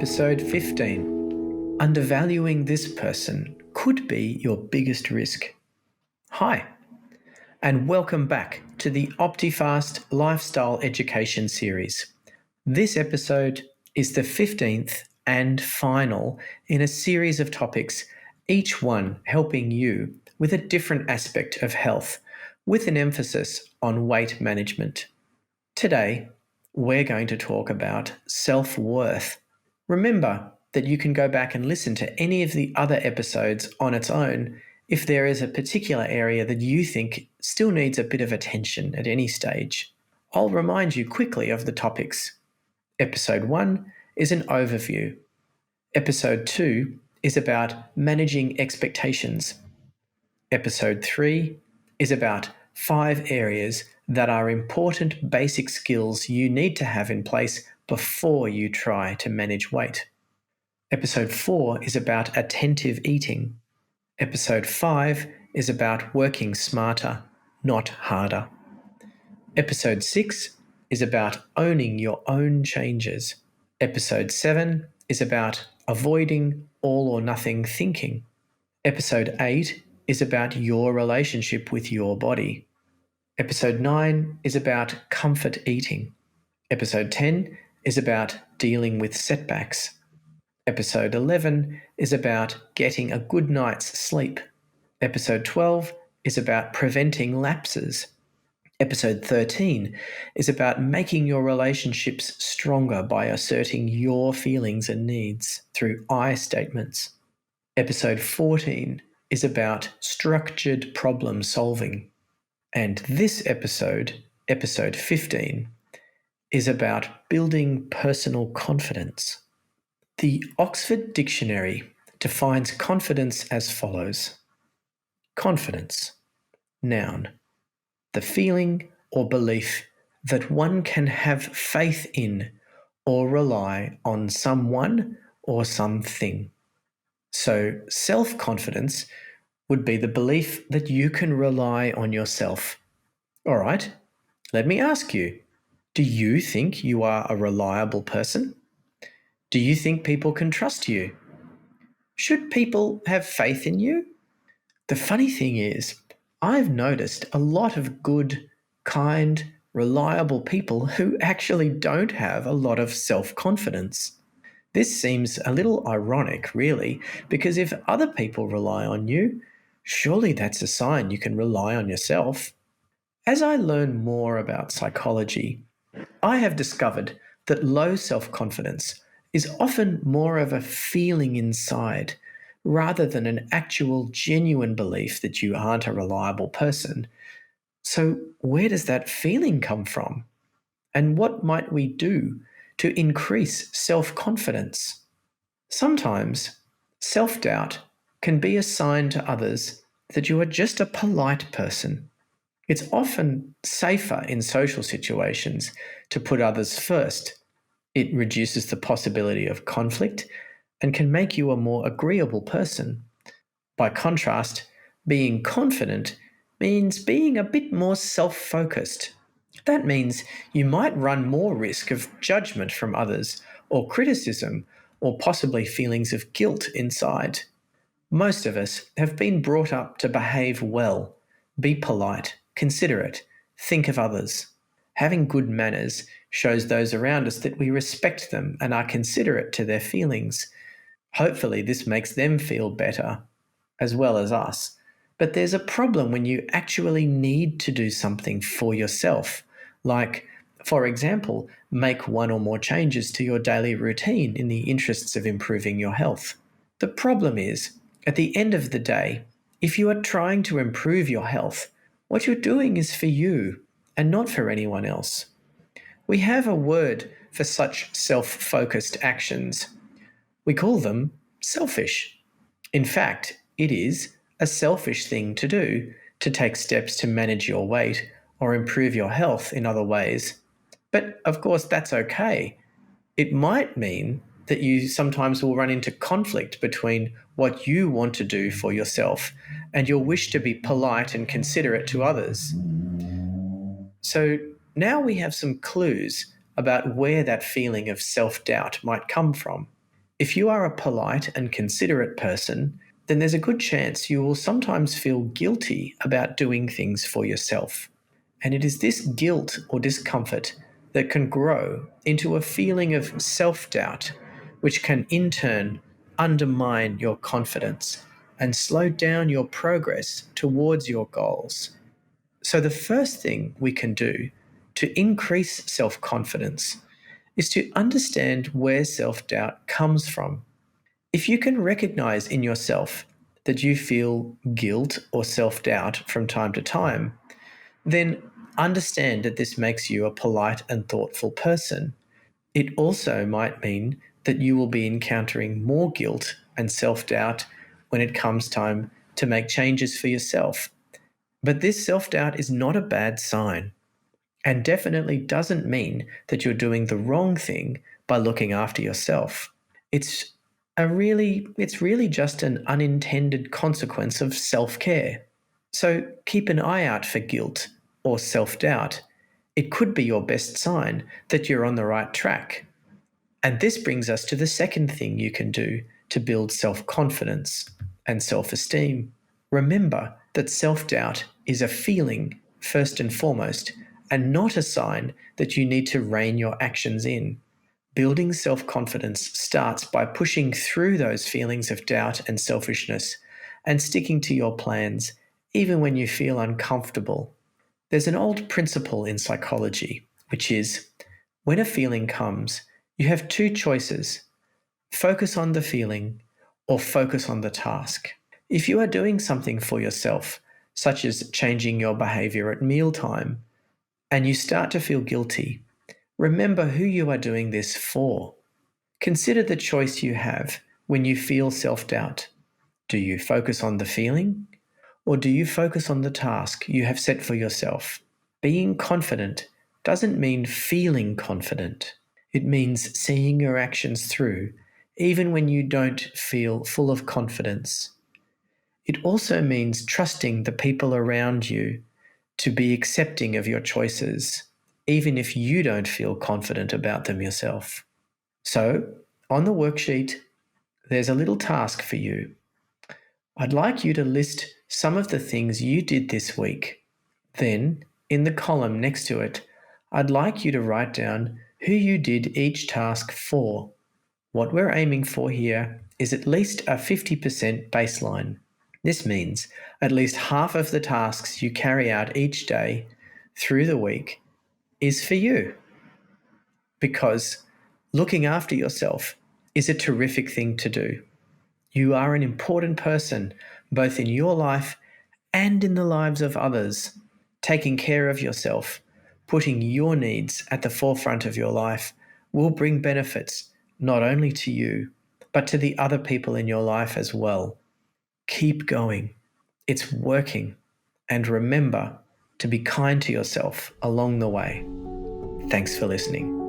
episode 15. Undervaluing this person could be your biggest risk. Hi, and welcome back to the Optifast Lifestyle Education Series. This episode is the 15th and final in a series of topics, each one helping you with a different aspect of health, with an emphasis on weight management. Today, we're going to talk about self-worth. Remember that you can go back and listen to any of the other episodes on its own if there is a particular area that you think still needs a bit of attention at any stage. I'll remind you quickly of the topics. Episode 1 is an overview. Episode 2 is about managing expectations. Episode 3 is about 5 areas that are important basic skills you need to have in place before you try to manage weight. Episode 4 is about attentive eating. Episode 5 is about working smarter, not harder. Episode 6 is about owning your own changes. Episode 7 is about avoiding all or nothing thinking. Episode 8 is about your relationship with your body. Episode 9 is about comfort eating. Episode 10 is about dealing with setbacks. Episode 11 is about getting a good night's sleep. Episode 12 is about preventing lapses. Episode 13 is about making your relationships stronger by asserting your feelings and needs through I statements. Episode 14 is about structured problem solving. And this episode, episode 15, is about building personal confidence. The Oxford Dictionary defines confidence as follows. Confidence, noun, the feeling or belief that one can have faith in or rely on someone or something. So self-confidence would be the belief that you can rely on yourself. All right, let me ask you, do you think you are a reliable person? Do you think people can trust you? Should people have faith in you? The funny thing is, I've noticed a lot of good, kind, reliable people who actually don't have a lot of self-confidence. This seems a little ironic, really, because if other people rely on you, surely that's a sign you can rely on yourself. As I learn more about psychology, I have discovered that low self-confidence is often more of a feeling inside rather than an actual genuine belief that you aren't a reliable person. So where does that feeling come from? And what might we do to increase self-confidence? Sometimes self-doubt can be a sign to others that you are just a polite person. It's often safer in social situations to put others first. It reduces the possibility of conflict and can make you a more agreeable person. By contrast, being confident means being a bit more self-focused. That means you might run more risk of judgment from others, or criticism, or possibly feelings of guilt inside. Most of us have been brought up to behave well, be polite, considerate, think of others. Having good manners shows those around us that we respect them and are considerate to their feelings. Hopefully, this makes them feel better, as well as us. But there's a problem when you actually need to do something for yourself, like, for example, make one or more changes to your daily routine in the interests of improving your health. The problem is, at the end of the day, if you are trying to improve your health, what you're doing is for you and not for anyone else. We have a word for such self-focused actions. We call them selfish. In fact, it is a selfish thing to do to take steps to manage your weight or improve your health in other ways. But of course, that's okay. It might mean that you sometimes will run into conflict between what you want to do for yourself and your wish to be polite and considerate to others. So now we have some clues about where that feeling of self-doubt might come from. If you are a polite and considerate person, then there's a good chance you will sometimes feel guilty about doing things for yourself. And it is this guilt or discomfort that can grow into a feeling of self-doubt, which can in turn undermine your confidence and slow down your progress towards your goals. So, the first thing we can do to increase self-confidence is to understand where self-doubt comes from. If you can recognize in yourself that you feel guilt or self-doubt from time to time, then understand that this makes you a polite and thoughtful person. It also might mean that you will be encountering more guilt and self-doubt when it comes time to make changes for yourself. But this self-doubt is not a bad sign, and definitely doesn't mean that you're doing the wrong thing by looking after yourself. It's it's really just an unintended consequence of self-care. So keep an eye out for guilt or self-doubt. It could be your best sign that you're on the right track. And this brings us to the second thing you can do to build self-confidence and self-esteem. Remember that self-doubt is a feeling, first and foremost, and not a sign that you need to rein your actions in. Building self-confidence starts by pushing through those feelings of doubt and selfishness and sticking to your plans, even when you feel uncomfortable. There's an old principle in psychology, which is when a feeling comes, you have two choices: focus on the feeling or focus on the task. If you are doing something for yourself, such as changing your behavior at mealtime, and you start to feel guilty, remember who you are doing this for. Consider the choice you have when you feel self-doubt. Do you focus on the feeling, or do you focus on the task you have set for yourself? Being confident doesn't mean feeling confident. It means seeing your actions through, even when you don't feel full of confidence. It also means trusting the people around you to be accepting of your choices, even if you don't feel confident about them yourself. So, on the worksheet, there's a little task for you. I'd like you to list some of the things you did this week. Then, in the column next to it, I'd like you to write down who you did each task for. What we're aiming for here is at least a 50% baseline. This means at least half of the tasks you carry out each day through the week is for you. Because looking after yourself is a terrific thing to do. You are an important person, both in your life and in the lives of others. Taking care of yourself, putting your needs at the forefront of your life, will bring benefits not only to you, but to the other people in your life as well. Keep going. It's working. And remember to be kind to yourself along the way. Thanks for listening.